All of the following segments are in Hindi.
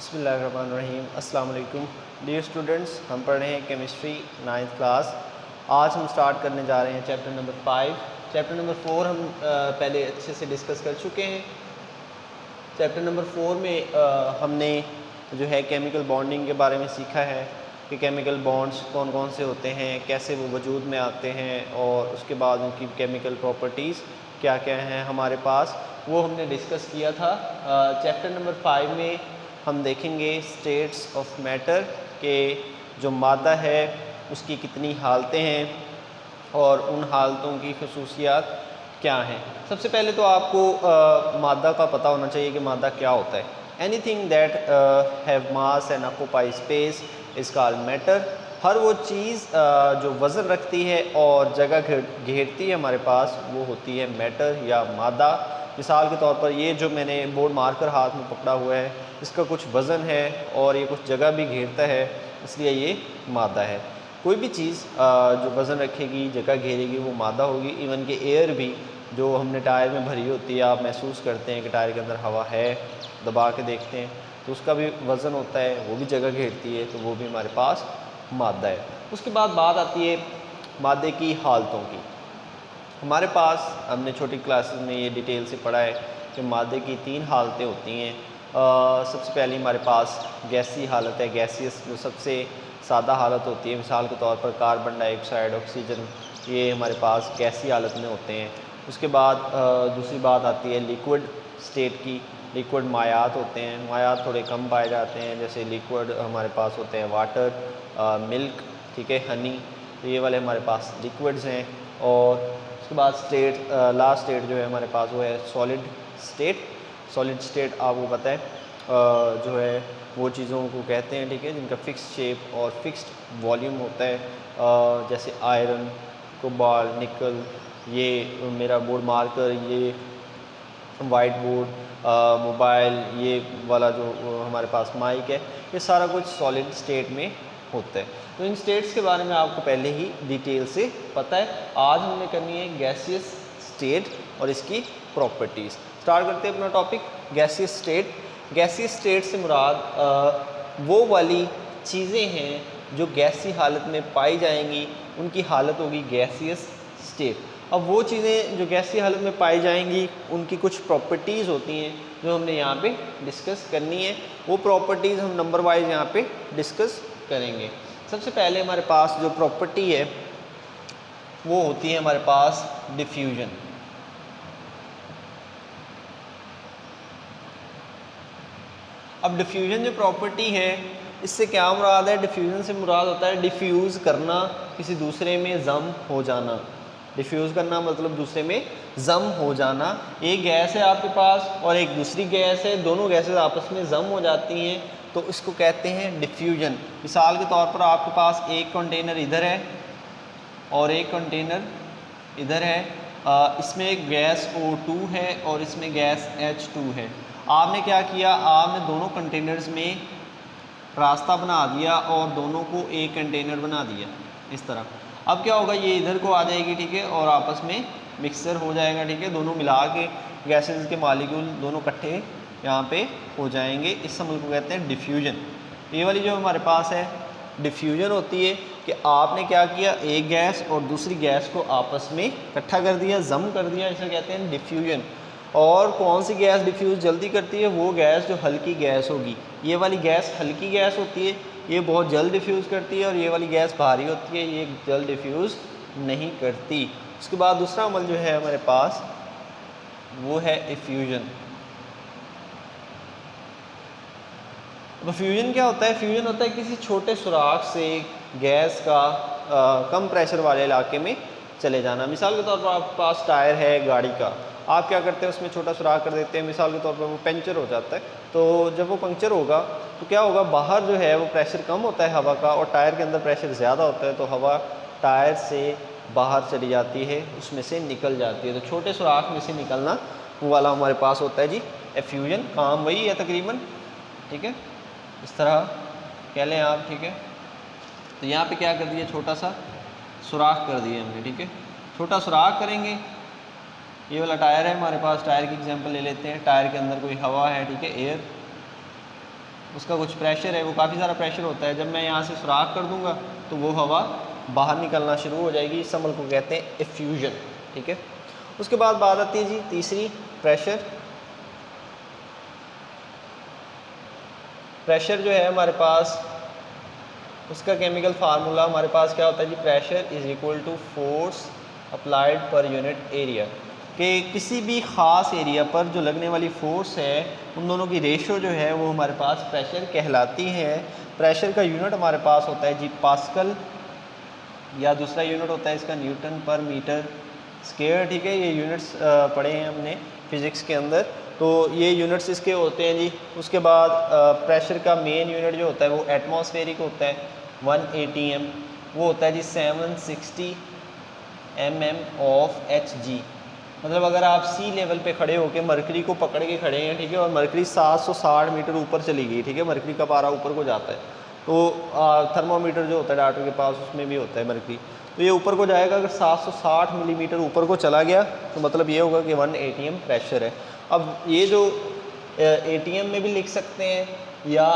बिस्मिल्लाहिर्रहमानिर्रहीम। अस्सलाम वालेकुम डियर स्टूडेंट्स, हम पढ़ रहे हैं केमिस्ट्री 9th क्लास। आज हम स्टार्ट करने जा रहे हैं चैप्टर नंबर 5। चैप्टर नंबर 4 हम पहले अच्छे से डिस्कस कर चुके हैं। चैप्टर नंबर 4 में हमने जो है केमिकल बॉन्डिंग के बारे में सीखा है कि केमिकल बॉन्ड्स कौन कौन से होते हैं, कैसे वो वजूद में आते हैं और उसके बाद उनकी केमिकल प्रॉपर्टीज़ क्या क्या हैं हमारे पास, वो हमने डिस्कस किया था। चैप्टर नंबर 5 में हम देखेंगे स्टेट्स ऑफ मैटर के जो मादा है उसकी कितनी हालतें हैं और उन हालतों की खसूसियात क्या हैं। सबसे पहले तो आपको मादा का पता होना चाहिए कि मादा क्या होता है। Anything that have mass and occupy space is called matter. हर वो चीज़ जो वज़न रखती है और जगह घेरती है हमारे पास, वो होती है मैटर या मादा। मिसाल के तौर पर ये जो मैंने बोर्ड मार्कर हाथ में पकड़ा हुआ है, इसका कुछ वज़न है और ये कुछ जगह भी घेरता है, इसलिए ये मादा है। कोई भी चीज़ जो वज़न रखेगी, जगह घेरेगी, वो मादा होगी। इवन कि एयर भी जो हमने टायर में भरी होती है, आप महसूस करते हैं कि टायर के अंदर हवा है, दबा के देखते हैं तो उसका भी वज़न होता है, वो भी जगह घेरती है, तो वो भी हमारे पास मादा है। उसके बाद बात आती है मादे की हालतों की। हमारे पास हमने छोटी क्लासेस में ये डिटेल से पढ़ा है कि मादे की 3 हालतें होती हैं। सबसे पहले हमारे पास गैसी हालत है, गैसियस जो सबसे सादा हालत होती है। मिसाल के तौर पर कार्बन डाइऑक्साइड, ऑक्सीजन, ये हमारे पास गैसी हालत में होते हैं। उसके बाद दूसरी बात आती है लिक्विड स्टेट की। लिक्विड मायात होते हैं, मायात थोड़े कम पाए जाते हैं, जैसे लिक्विड हमारे पास होते हैं वाटर, मिल्क, ठीक है, हनी, तो ये वाले हमारे पास लिक्विड्स हैं। और उसके बाद स्टेट, लास्ट स्टेट जो है हमारे पास वो है सॉलिड स्टेट। सॉलिड स्टेट आपको पता है जो है वो चीज़ों को कहते हैं, ठीक है, जिनका फिक्स शेप और फिक्स्ड वॉल्यूम होता है, जैसे आयरन, कोबाल्ट, निकल, ये मेरा बोर्ड मार्कर, ये वाइट बोर्ड, मोबाइल, ये वाला जो हमारे पास माइक है, ये सारा कुछ सॉलिड स्टेट में होता है। तो इन स्टेट्स के बारे में आपको पहले ही डिटेल से पता है। आज हमने करनी है गैसियस स्टेट और इसकी प्रॉपर्टीज़। स्टार्ट करते हैं अपना topic gaseous state. Gaseous state से मुराद वो वाली चीज़ें हैं जो गैसी हालत में पाई जाएंगी, उनकी हालत होगी गैसियस स्टेट। अब वो चीज़ें जो गैसी हालत में पाई जाएंगी, उनकी कुछ प्रॉपर्टीज़ होती हैं जो हमने यहाँ पे डिस्कस करनी है। वो प्रॉपर्टीज़ हम नंबर वाइज यहाँ पे डिस्कस करेंगे। सबसे पहले हमारे पास जो प्रॉपर्टी है वो होती है हमारे पास डिफ्यूजन। अब डिफ्यूजन जो प्रॉपर्टी है, इससे क्या मुराद है? डिफ्यूजन से मुराद होता है डिफ्यूज़ करना, किसी दूसरे में जम हो जाना। डिफ्यूज़ करना मतलब दूसरे में जम हो जाना। एक गैस है आपके पास और एक दूसरी गैस है, दोनों गैसेस आपस में जम हो जाती हैं, तो इसको कहते हैं डिफ्यूजन। मिसाल के तौर पर आपके पास एक कंटेनर इधर है और एक कंटेनर इधर है। इसमें एक गैस O2 है और इसमें गैस H2 है। आपने क्या किया? आपने दोनों कंटेनर्स में रास्ता बना दिया और दोनों को एक कंटेनर बना दिया इस तरह। अब क्या होगा? ये इधर को आ जाएगी, ठीक है, और आपस में मिक्सचर हो जाएगा, ठीक है, दोनों मिला के गैसेस के मालिक्यूल दोनों इकट्ठे यहाँ पे हो जाएंगे। इस अमल को कहते हैं डिफ्यूजन। ये वाली जो हमारे पास है डिफ्यूजन होती है कि आपने क्या किया, एक गैस और दूसरी गैस को आपस में इकट्ठा कर दिया, जम कर दिया, इसे कहते हैं डिफ्यूजन। और कौन सी गैस डिफ्यूज़ जल्दी करती है? वो गैस जो हल्की गैस होगी। ये वाली गैस हल्की गैस होती है, ये बहुत जल्द डिफ्यूज़ करती है, और ये वाली गैस भारी होती है, ये जल्द डिफ्यूज़ नहीं करती। उसके बाद दूसरा अमल जो है हमारे पास वो है इफ्यूजन। अब फ्यूजन क्या होता है? फ्यूजन होता है किसी छोटे सुराख से गैस का कम प्रेशर वाले इलाके में चले जाना। मिसाल के तौर पर आपके पास टायर है गाड़ी का, आप क्या करते हैं, उसमें छोटा सुराख कर देते हैं। मिसाल के तौर पर वो पंक्चर हो जाता है, तो जब वो पंक्चर होगा तो क्या होगा, बाहर जो है वो प्रेशर कम होता है हवा का और टायर के अंदर प्रेशर ज़्यादा होता है, तो हवा टायर से बाहर चली जाती है, उसमें से निकल जाती है। तो छोटे सुराख में से निकलना वो वाला हमारे पास होता है जी एफ्यूजन। काम वही है तकरीबन, ठीक है, इस तरह कह लें आप, ठीक है। तो यहाँ पे क्या कर दिया, छोटा सा सुराख कर दिया हमने, ठीक है, छोटा सुराख करेंगे। ये वाला टायर है हमारे पास, टायर की एग्जांपल ले लेते हैं। टायर के अंदर कोई हवा है, ठीक है, एयर, उसका कुछ प्रेशर है, वो काफ़ी सारा प्रेशर होता है। जब मैं यहाँ से सुराख कर दूँगा तो वो हवा बाहर निकलना शुरू हो जाएगी। इस अमल को कहते हैं एफ्यूजन, ठीक है। उसके बाद बात आती है जी तीसरी, प्रेशर। प्रेशर जो है हमारे पास, उसका केमिकल फार्मूला हमारे पास क्या होता है जी, pressure is equal to force applied per unit area, कि किसी भी ख़ास एरिया पर जो लगने वाली फ़ोर्स है उन दोनों की रेशो जो है वो हमारे पास प्रेशर कहलाती है। प्रेशर का यूनिट हमारे पास होता है जी पास्कल, या दूसरा यूनिट होता है इसका न्यूटन पर मीटर स्क्वायर, ठीक है। ये यूनिट्स पढ़े हैं हमने फिज़िक्स के अंदर, तो ये यूनिट्स इसके होते हैं जी। उसके बाद प्रेशर का मेन यूनिट जो होता है वो एटमॉस्फेरिक होता है, 1 atm, वो होता है जी 760 mm ऑफ Hg। मतलब अगर आप सी लेवल पे खड़े होकर मरकरी को पकड़ के खड़े हैं, ठीक है, और मरकरी 760 मीटर ऊपर चली गई, ठीक है, मरकरी का पारा ऊपर को जाता है, तो थर्मोमीटर जो होता है डॉक्टर के पास उसमें भी होता है मरकरी, तो ये ऊपर को जाएगा। अगर 760 मिलीमीटर ऊपर को चला गया तो मतलब ये होगा कि 1 atm प्रेशर है। अब ये जो atm में भी लिख सकते हैं या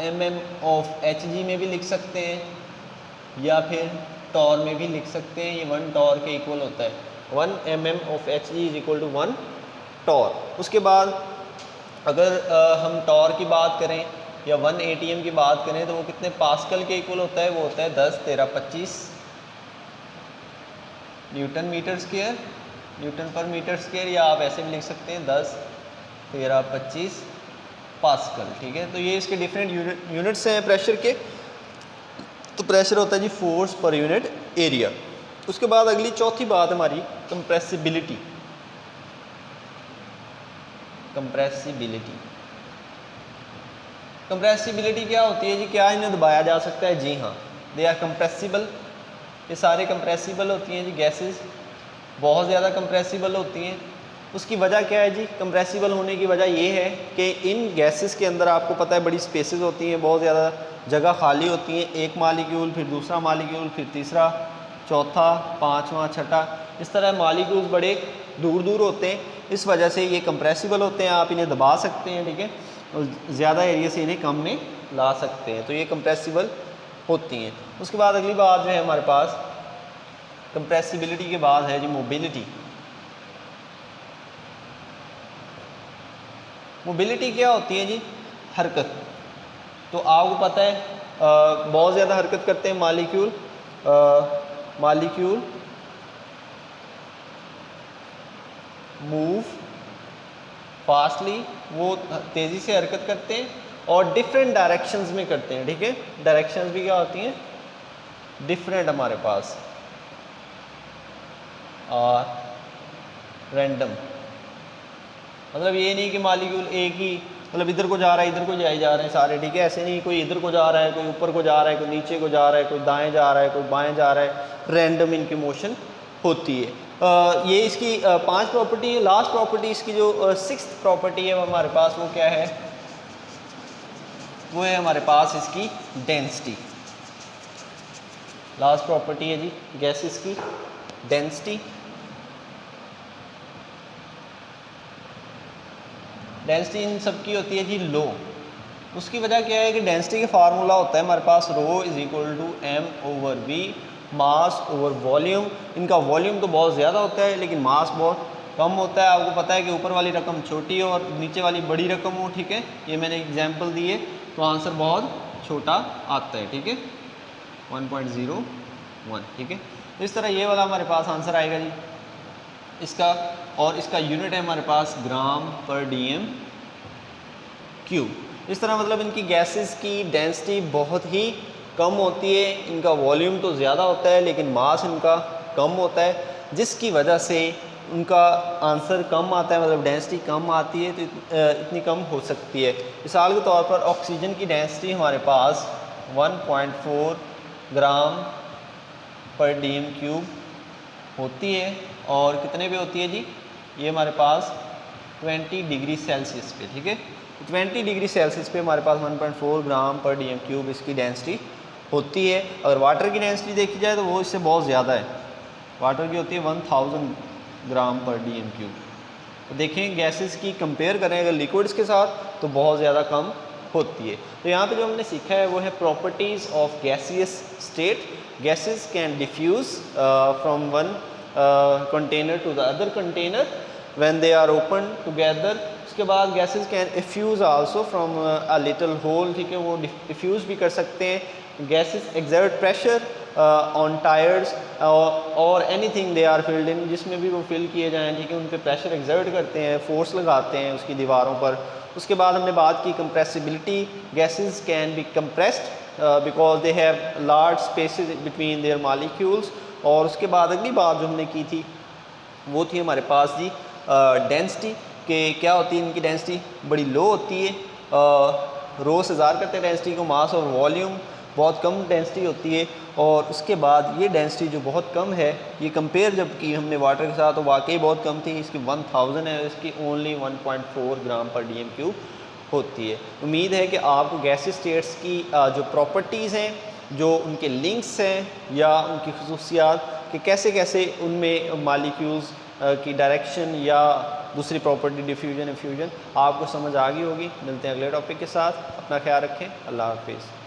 mm ऑफ Hg में भी लिख सकते हैं या फिर टॉर में भी लिख सकते हैं। ये 1 टॉर के इक्वल होता है, 1 mm of Hg is equal to 1 torr. उसके बाद अगर हम टॉर की बात करें या 1 atm की बात करें तो वो कितने पास्कल के इक्वल होता है, वो होता है 10 13 25 न्यूटन मीटर स्क्वायर, न्यूटन पर मीटर स्क्वायर, या आप ऐसे भी लिख सकते हैं 10 13 25 पास्कल, ठीक है। तो ये इसके डिफरेंट यूनिट्स हैं प्रेशर के। तो प्रेशर होता है जी फोर्स पर यूनिट एरिया। उसके बाद अगली चौथी बात हमारी कंप्रेसिबिलिटी। कंप्रेसिबिलिटी, कंप्रेसिबिलिटी क्या होती है जी, क्या इन्हें दबाया जा सकता है? जी हाँ, दे आर कंप्रेसिबल। ये सारे कंप्रेसिबल होती हैं जी, गैसेस बहुत ज़्यादा कंप्रेसिबल होती हैं। उसकी वजह क्या है जी, कंप्रेसिबल होने की वजह ये है कि इन गैसेस के अंदर आपको पता है बड़ी स्पेसेस होती हैं, बहुत ज़्यादा जगह खाली होती हैं। एक मालिक्यूल, फिर दूसरा मालिक्यूल, फिर तीसरा, चौथा, पाँचवा, छठा, इस तरह मालिक्यूल्स बड़े दूर दूर होते हैं। इस वजह से ये कंप्रेसिबल होते हैं, आप इन्हें दबा सकते हैं, ठीक है, और ज़्यादा एरिया से इन्हें कम में ला सकते हैं, तो ये कंप्रेसिबल होती हैं। उसके बाद अगली बात जो है हमारे पास कंप्रेसिबिलिटी के बाद है जी मोबिलिटी। मोबिलिटी क्या होती है जी? हरकत। तो आपको पता है बहुत ज़्यादा हरकत करते हैं मालिक्यूल, मालिक्यूल मूव फास्टली, वो तेज़ी से हरकत करते हैं और डिफरेंट डायरेक्शंस में करते हैं, ठीक है। डायरेक्शंस भी क्या होती हैं? डिफरेंट हमारे पास, और रैंडम। मतलब ये नहीं कि मालिक्यूल एक ही, मतलब इधर को जा रहा है इधर को जाए जा रहे हैं सारे, ठीक है, ऐसे नहीं, कोई इधर को जा रहा है, कोई ऊपर को जा रहा है, कोई नीचे को जा रहा है, कोई दाएं जा रहा है, कोई बाएं जा रहा है, रैंडम इनकी मोशन होती है। ये इसकी 5 प्रॉपर्टी है। लास्ट प्रॉपर्टी इसकी जो 6th प्रॉपर्टी है वो हमारे पास, वो क्या है? वो है हमारे पास इसकी डेंसिटी। लास्ट प्रॉपर्टी है जी गैसेस की डेंसिटी। डेंसिटी इन सब की होती है जी लो। उसकी वजह क्या है कि डेंसिटी का फार्मूला होता है हमारे पास rho is equal to M over V, mass over volume. इनका वॉल्यूम तो बहुत ज़्यादा होता है लेकिन मास बहुत कम होता है। आपको पता है कि ऊपर वाली रकम छोटी हो और नीचे वाली बड़ी रकम हो, ठीक है, ये मैंने एग्जांपल दिए तो आंसर बहुत छोटा आता है, ठीक है, 1.01, ठीक है। तो इस तरह ये वाला हमारे पास आंसर आएगा जी इसका, और इसका यूनिट है हमारे पास ग्राम पर DM क्यूब। इस तरह मतलब इनकी गैसेस की डेंसिटी बहुत ही कम होती है, इनका वॉल्यूम तो ज़्यादा होता है लेकिन मास इनका कम होता है, जिसकी वजह से उनका आंसर कम आता है, मतलब डेंसिटी कम आती है। तो इतनी कम हो सकती है। मिसाल के तौर पर ऑक्सीजन की डेंसिटी हमारे पास 1.4 ग्राम पर DM क्यूब होती है, और कितने पे होती है जी? ये हमारे पास 20 डिग्री सेल्सियस पे, ठीक है, 20 डिग्री सेल्सियस पे हमारे पास 1.4 ग्राम पर DM क्यूब इसकी डेंसिटी होती है। अगर वाटर की डेंसिटी देखी जाए तो वो इससे बहुत ज़्यादा है, वाटर की होती है 1000 ग्राम पर DM क्यूब। तो देखें गैसेस की कंपेयर करें अगर लिक्विड्स के साथ तो बहुत ज़्यादा कम होती है। तो यहाँ पे जो हमने सीखा है वो है properties of gaseous state. Gases can diffuse from one container to the other container when they are open together. उसके बाद gases can effuse also from a little hole, ठीक है, वो डिफ्यूज़ भी कर सकते हैं। Gases exert pressure on tyres और anything they are filled in, जिसमें भी वो फिल किए जाएँ, ठीक है, उन पर प्रेशर एक्सर्ट करते हैं, फोर्स लगाते हैं उसकी दीवारों पर। उसके बाद हमने बात की compressibility. Gases can be compressed because they have large spaces between their molecules. और उसके बाद अगली बात जो हमने की थी वो थी हमारे पास जी डेंसिटी, कि क्या होती है इनकी डेंसिटी, बड़ी लो होती है, रो से ज़ाहिर करते हैं डेंसिटी को, मास और वॉल्यूम बहुत कम डेंसिटी होती है। और उसके बाद ये डेंसिटी जो बहुत कम है, ये कंपेयर जब की हमने वाटर के साथ तो वाकई बहुत कम थी, इसकी 1000 है, इसकी ओनली 1.4 ग्राम पर DM³ होती है। उम्मीद है कि आपको गैसीय स्टेट्स की जो प्रॉपर्टीज़ हैं, जो उनके लिंक्स हैं या उनकी खसूसियात कि कैसे कैसे उनमें मालिक्यूल्स की डायरेक्शन या दूसरी प्रॉपर्टी डिफ्यूजन इफ्यूजन आपको समझ आ गई होगी। मिलते हैं अगले टॉपिक के साथ, अपना ख्याल रखें, अल्लाह हाफिज़।